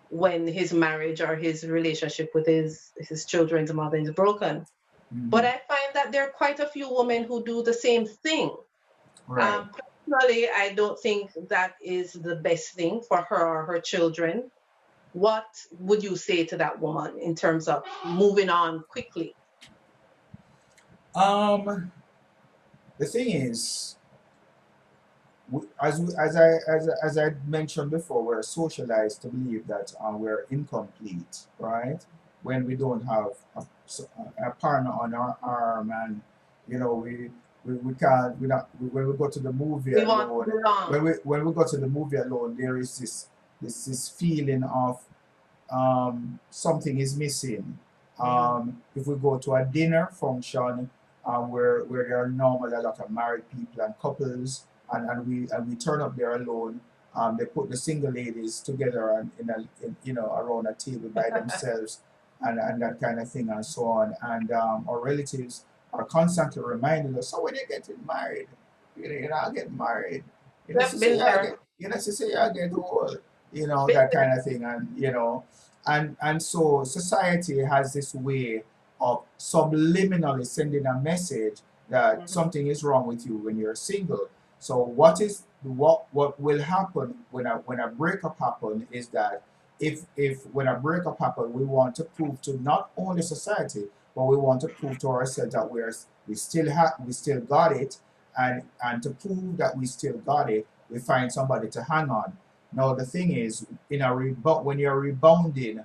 when his marriage or his relationship with his children's mother is broken. But Mhm. I find that there are quite a few women who do the same thing. Right. Personally, I don't think that is the best thing for her or her children. What would you say to that woman in terms of moving on quickly? Um, the thing is, as I mentioned before, we're socialized to believe that we're incomplete, right? When we don't have a partner on our arm, and we can't we not when we go to the movie We want to alone. belong. When we go to the movie alone, there is this feeling of something is missing. Mhm. If we go to a dinner function, where there are normally a lot of married people and couples, and we turn up there alone, they put the single ladies together and around a table by themselves, and that kind of thing and so on. And our relatives are constantly reminding us, so when you getting married, I'll get married. Yep, been there. So say I get old, Been that there. kind of thing. And so society has this way of subliminally sending a message that Mhm. something is wrong with you when you're single. So what will happen when a breakup happen is that if when a breakup happen, we want to prove to not only society, but we want to prove to ourselves that we still got it. And to prove that we still got it, we find somebody to hang on. Now the thing is, when you're rebounding,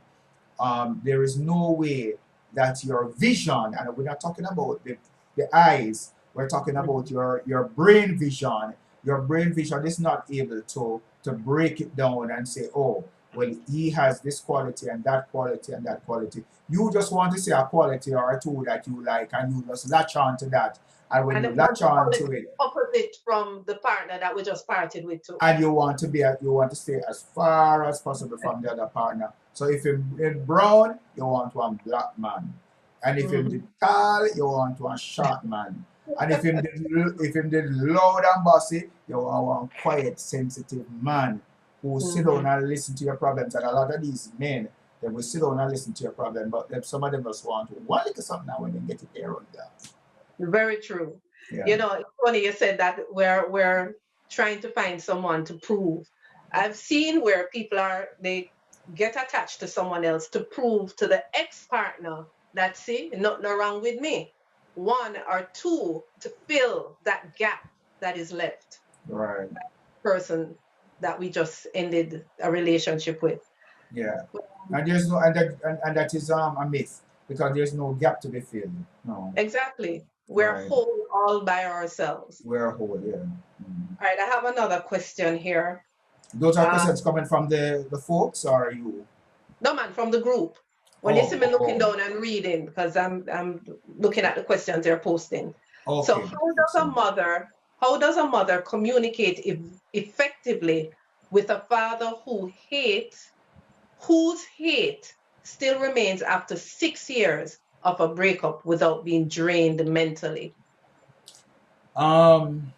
there is no way that your vision, and we're not talking about the eyes, we're talking about Mhm. your brain vision. Your brain vision is not able to break it down and say, oh, well, he has this quality and that quality and that quality. You just want to say a quality or a two that you like, and you just latch on to that. And when And you want latch to on call it to it, opposite from the partner that we just parted with too. and you want to stay as far as possible from the other partner. So if in brown, you want one black man, and if him Mhm. did tall, you want one short man, and if him did loud and bossy, you want one quiet, sensitive man who sit down Mhm. and listen to your problems. And a lot of these men, they will sit down and listen to your problem, but some of them just want one little something now when they get it there on that. Very true. Yeah. It's funny you said that we're trying to find someone to prove. I've seen where they get attached to someone else to prove to the ex-partner that see, nothing wrong with me. One or two to fill that gap that is left Right. person that we just ended a relationship with. Yeah. And there's no and that is a myth because there's no gap to be filled. No. Exactly. We're Right. whole all by ourselves. We're whole, yeah. All right, I have another question here. Those are Uh, questions coming from the folks or you? no man, from the group. When you see Oh, me looking oh. down and reading, because I'm looking at the questions they're posting. So Okay. Excellent. how does a mother communicate effectively with a father whose hate still remains after 6 years of a breakup without being drained mentally? Um,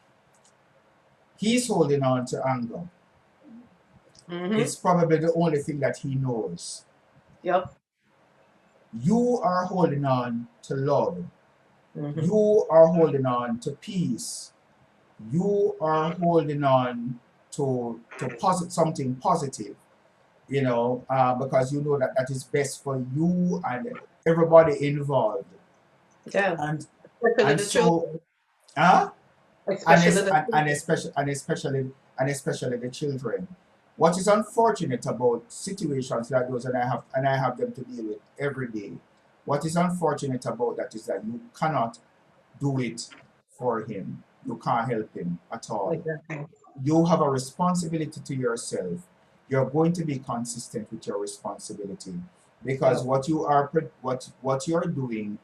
he's holding on to anger. Mm-hmm. It's probably the only thing that he knows. Yep. You are holding on to love. Mm-hmm. You are holding on to peace. You are holding on to something positive, because you know that that is best for you and everybody involved. Yeah. And Especially and the so, children. uh, and, Especially es- the children. and especially the children. What is unfortunate about situations like those, and I have them to deal with every day. What is unfortunate about that is that you cannot do it for him. You can't help him at all. Exactly. You have a responsibility to yourself. You're going to be consistent with your responsibility because Yep. what you're doing,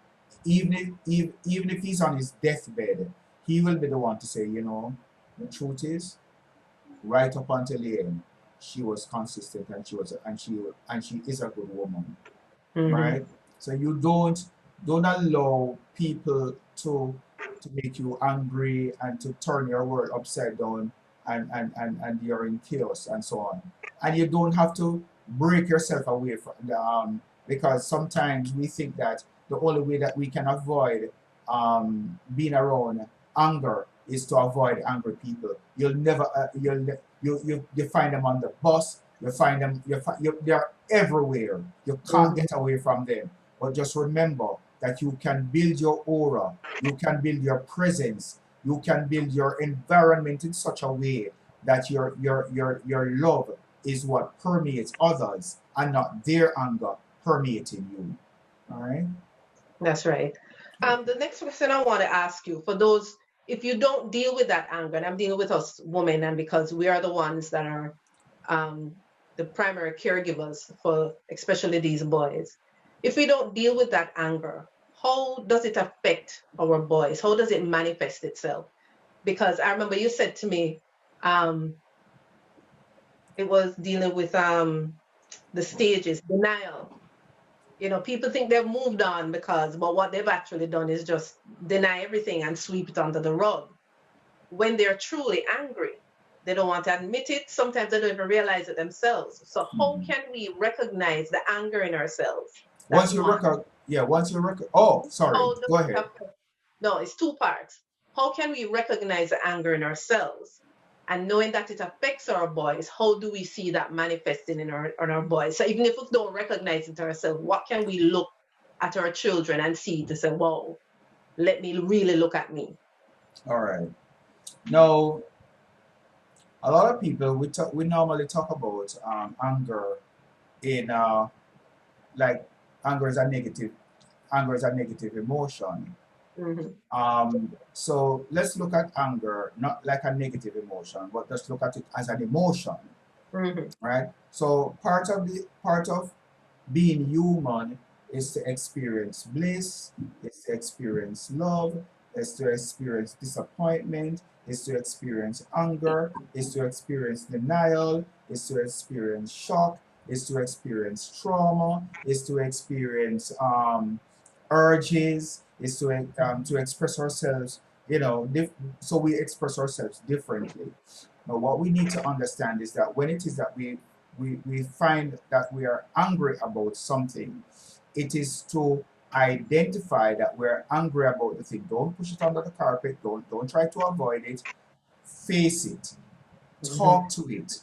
even if he's on his deathbed, he will be the one to say, the truth is, right up until the end, she was consistent and she is a good woman, Mm-hmm. right? So you don't allow people to make you angry and to turn your world upside down and you're in chaos and so on. And you don't have to break yourself away from because sometimes we think that the only way that we can avoid being around anger is to avoid angry people. You'll never you find them on the bus. You find them. They're everywhere. You can't Mm-hmm. get away from them. But just remember that you can build your aura. You can build your presence. You can build your environment in such a way that your love is what permeates others and not their anger permeating you. All right. That's right. Okay. The next question I want to ask you for those, if you don't deal with that anger, and I'm dealing with us women, and because we are the ones that are um, the primary caregivers for especially these boys, if we don't deal with that anger, how does it affect our boys? How does it manifest itself? Because I remember you said to me, um, it was dealing with the stages, denial. People think they've moved on but what they've actually done is just deny everything and sweep it under the rug. When they're truly angry, they don't want to admit it. Sometimes they don't even realize it themselves. So how Mhm. can we recognize the anger in ourselves? That's Once you one. record, yeah. Once you record. Oh, sorry. How does Go it ahead. affect? No, it's two parts. How can we recognize the anger in ourselves? And knowing that it affects our boys, how do we see that manifesting in our boys? So even if we don't recognize it ourselves, what can we look at our children and see to say, whoa, let me really look at me? All right. Now, a lot of people we normally talk about anger in like anger is a negative emotion. Hmm. So let's look at anger not like a negative emotion, but just look at it as an emotion, Hmm. right? So part of being human is to experience bliss, is to experience love, is to experience disappointment, is to experience anger, is to experience denial, is to experience shock, is to experience trauma, is to experience urges, is to express ourselves. So we express ourselves differently. Now, what we need to understand is that when it is that we find that we are angry about something, it is to identify that we're angry about the thing. Don't push it under the carpet. Don't try to avoid it. Face it. Hmm. Talk to it.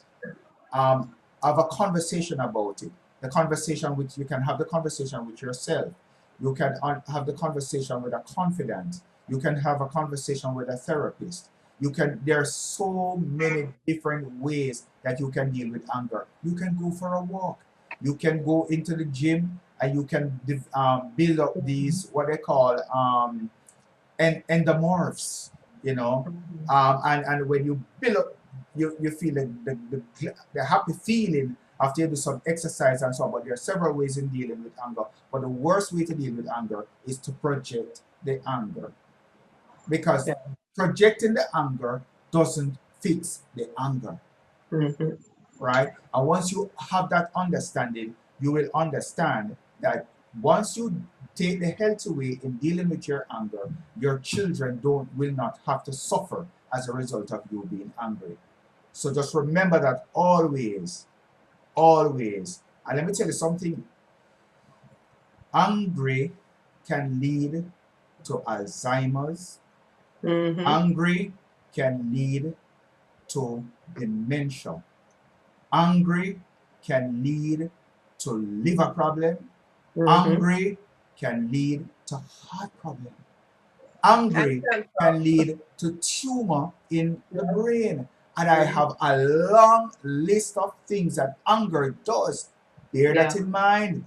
um, have a conversation about it. The conversation which you can have the conversation with yourself. You can have the conversation with a confidant. You can have a conversation with a therapist. There are so many different ways that you can deal with anger. You can go for a walk. You can go into the gym and you can build up these what they call endomorphs, you know, Mhm. and when you build up, you feel the happy feeling after you do some exercise and so on. But there are several ways in dealing with anger. But the worst way to deal with anger is to project the anger, because Yeah. projecting the anger doesn't fix the anger, Mhm. right? And once you have that understanding, you will understand that once you take the healthy way in dealing with your anger, your children don't will not have to suffer as a result of you being angry. So just remember that always, always. And let me tell you something, angry can lead to Alzheimer's. Mhm. Angry can lead to dementia. Angry can lead to liver problem. Mhm. Angry can lead to heart problem. And Angry cancer. can lead to tumor in the Yes. brain. And I Mhm. have a long list of things that anger does. Bear that Yeah, in mind.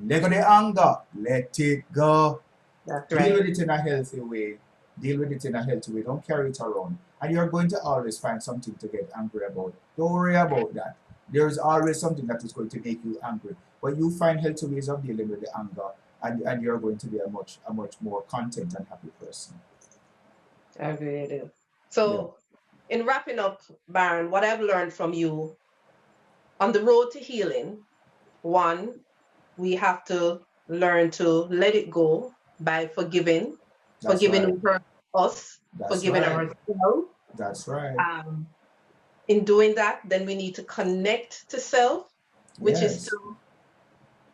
Let go the anger. Let it go. that's Deal right. with it in a healthy way. Deal with it in a healthy way. Don't carry it around. And you're going to always find something to get angry about. Don't worry about that. There is always something that is going to make you angry. But you find healthy ways of dealing with the anger, and you're going to be a much more content and happy person. I agree with you. Yeah, So, in wrapping up, Baron, what I've learned from you on the road to healing, one, we have to learn to let it go by forgiving, that's forgiving right. who hurt us, That's forgiving right. ourselves. That's right. Um, in doing that, then we need to connect to self, which is Yes. to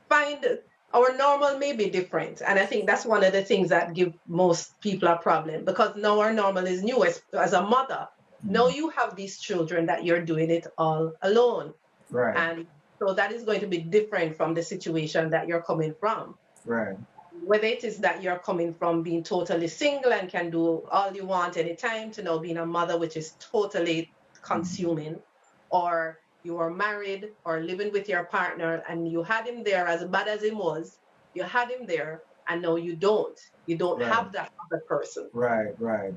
find our normal may be different. And I think that's one of the things that give most people a problem, because now our normal is new. As a mother, now Mm. you have these children that you're doing it all alone. Right. And so that is going to be different from the situation that you're coming from. Right. Whether it is that you're coming from being totally single and can do all you want anytime, to now being a mother, which is totally Mm. consuming, or you are married or living with your partner and you had him there, as bad as him was, you had him there, and now you don't. You don't Right. have that other person. Right. Right.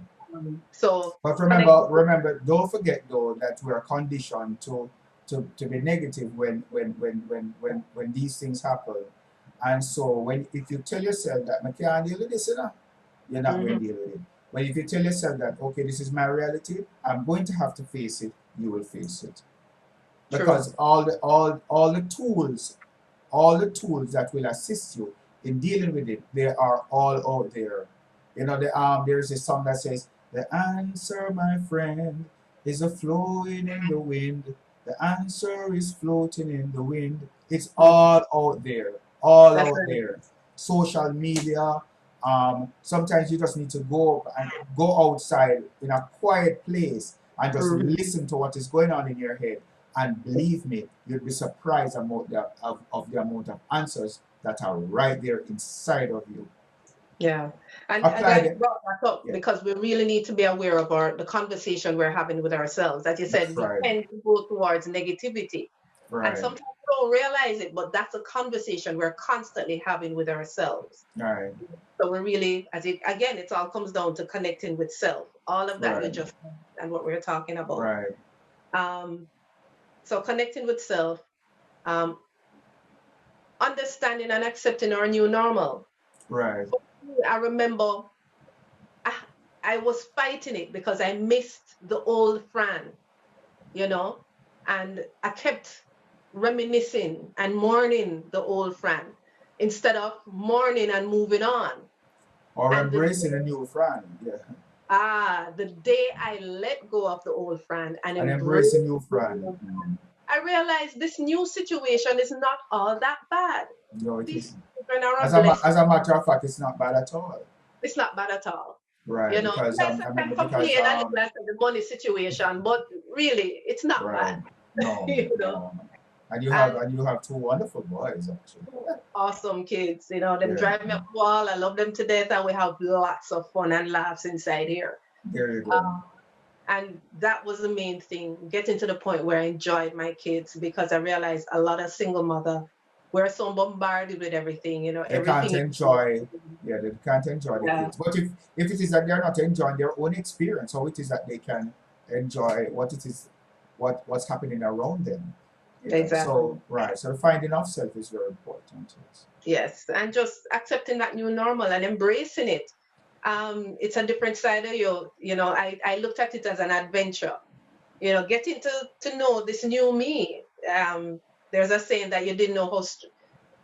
So But connect. remember, don't forget though that we are conditioned to be negative when these things happen. And so when if you tell yourself that I can't deal with this, you're not going Mhm. to deal with it. But if you tell yourself that okay, this is my reality, I'm going to have to face it, you will face it. True. Because all the tools that will assist you in dealing with it, they are all out there. There's a song that says, "The answer, my friend, is a flowing in the wind. The answer is floating in the wind." It's Mhm. all out there, all That's out right. there. Social media. Sometimes you just need to go outside in a quiet place and just Mhm. listen to what is going on in your head, and believe me, you'd be surprised of the amount of answers that are right there inside of you. Yeah. And I'm Apply glad you them. brought that up, Yeah, because we really need to be aware of the conversation we're having with ourselves. As you that's said, we right. tend to go towards negativity. And Right. sometimes we don't realize it, but that's a conversation we're constantly having with ourselves. Right. So we're really, again, it all comes down to connecting with self. All of that you Right. just said and what we're talking about. Right. Um, so connecting with self, um, understanding and accepting our new normal. Right. For me, I remember I, I was fighting it because I missed the old Fran, you know, and I kept reminiscing and mourning the old Fran instead of mourning and moving on. Or And embracing a new friend. Yeah. the day I let go of the old Fran and And embrace embraced a new the friend. new Fran, I realized this new situation is not all that bad. No, it These isn't. children are a As a blessing. matter of fact, it's not bad at all. It's not bad at all. Right. You know, Because yes, I I can remember because complain a little at the money situation, but really, it's not right. bad. No, You know, no. And you have and and you have two wonderful boys actually. awesome kids. You know, them Yeah. drive me up the wall. I love them to death, and we have lots of fun and laughs inside here. There you go. Um, and that was the main thing, getting to the point where I enjoyed my kids, because I realized a lot of single mother we're so bombarded with everything, They can't everything is enjoy, yeah, they can't enjoy the yeah, things. But if it is that they're not enjoying their own experience, how it is that they can enjoy what it is, what's happening around them, exactly. So right, so the finding of self is very important. Yes. Yes, and just accepting that new normal and embracing it. It's a different side of you. I looked at it as an adventure. Getting to know this new me. There's a saying that you didn't know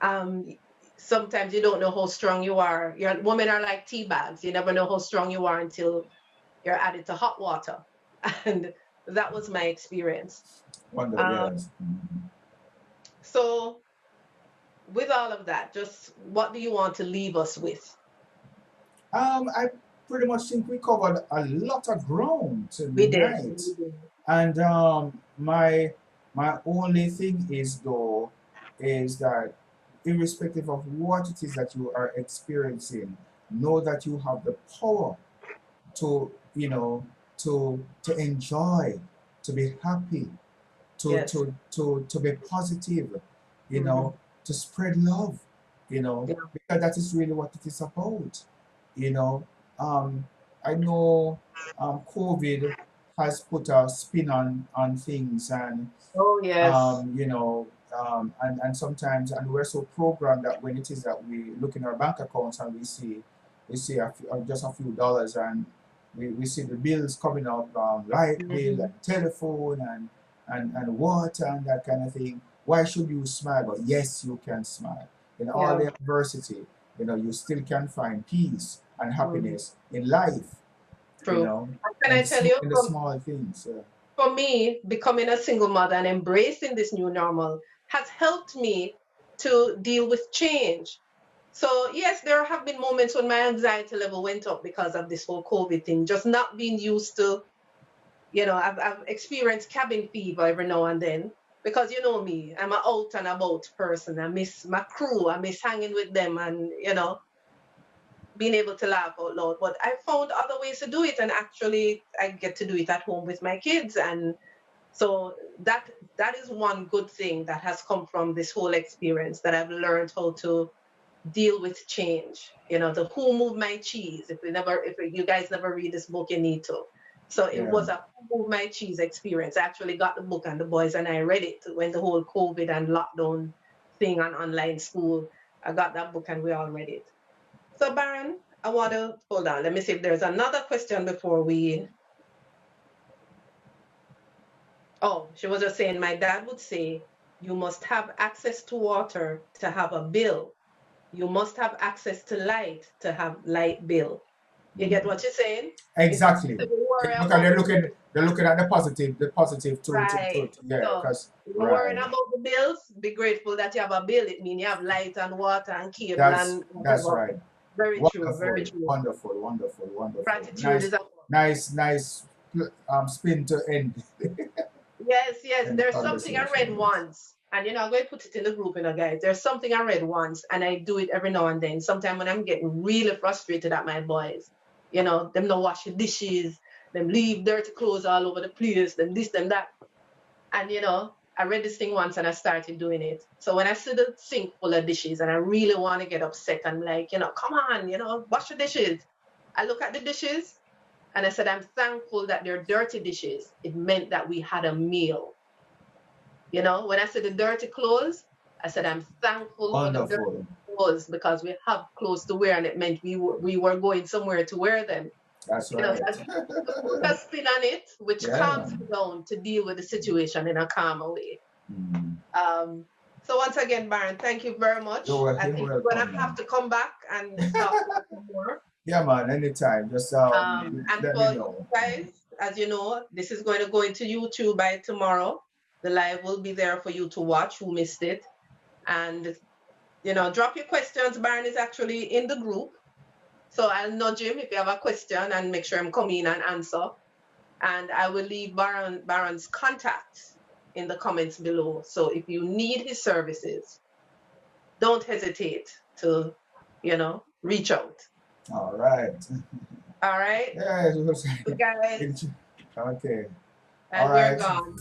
um, sometimes you don't know how strong you are. Your women are like tea bags. You never know how strong you are until you're added to hot water. And that was my experience. Wonder, Um, yes. Mhm. so with all of that, just what do you want to leave us with? I pretty much think we covered a lot of ground We did. tonight. We did. And my only thing is though is that irrespective of what it is that you are experiencing, know that you have the power to to enjoy, to be happy, to Yes. to to be positive, you Hmm. know, to spread love, Yeah. because that is really what it is about, you know. Um, I know COVID has put a spin on things, and Oh, yes. and sometimes, and we're so programmed that when it is that we look in our bank accounts and we see just a few dollars, and we see the bills coming up, light bill Hmm. and telephone and water and that kind of thing. Why should you smile? But yes, you can smile in all Yeah. the adversity. You still can find peace and Hmm. happiness in life. You True. know, And can I tell you, in the small things. for me, becoming a single mother and embracing this new normal has helped me to deal with change. So, yes, there have been moments when my anxiety level went up because of this whole COVID thing, just not being used to, I've experienced cabin fever every now and then because you know me, I'm an out and about person. I miss my crew, I miss hanging with them and, being able to laugh out loud. But I found other ways to do it, and actually, I get to do it at home with my kids. And so that is one good thing that has come from this whole experience, that I've learned how to deal with change. The Who Moved My Cheese. If you guys never read this book, you need to. So it Yeah. was a Who Moved My Cheese experience. I actually got the book, and the boys and I read it when the whole COVID and lockdown thing on online school. I got that book and we all read it. So Baron, I want to hold on. Let me see if there's another question before we. Oh, she was just saying, my dad would say, you must have access to water to have a bill. You must have access to light to have light bill. You get what you're saying? It's Exactly. to worry Because about the they're looking at the positive right. yeah, So because you're worrying right. about the bills. Be grateful that you have a bill. It means you have light and water and cable That's and that's whatever. right. Very true. Very Wonderful, true. wonderful, wonderful, wonderful. Gratitude Nice, is a nice spin to end yes, yes. end the There's something I read conversation. Yes. once, and I'm going to put it in the group, guys. There's something I read once, and I do it every now and then. Sometimes when I'm getting really frustrated at my boys, them not wash the dishes, them leave dirty clothes all over the place, them this, them that. And I read this thing once and I started doing it. So when I see the sink full of dishes and I really want to get upset, I'm like, come on, wash the dishes. I look at the dishes and I said, I'm thankful that they're dirty dishes. It meant that we had a meal. When I said the dirty clothes, I said, I'm thankful for the dirty Wonderful. clothes because we have clothes to wear and it meant we were going somewhere to wear them. That's So right. I put a spin on it, which Yeah, calms man. me down to deal with the situation in a calmer way. Mm. Um, so once again, Baron, thank you very much. I You're think we're gonna welcome, have man. to come back and talk about some more. Yeah, man. Anytime. Just And let me for you know. guys, as you know, this is going to go into YouTube by tomorrow. The live will be there for you to watch who missed it. And drop your questions. Baron is actually in the group. So I'll nudge him if you have a question and make sure I'm coming in and answer. And I will leave Baron's contacts in the comments below. So if you need his services, don't hesitate to, reach out. All right. All right. Yeah, it was You guys, okay. All and we're right. gone.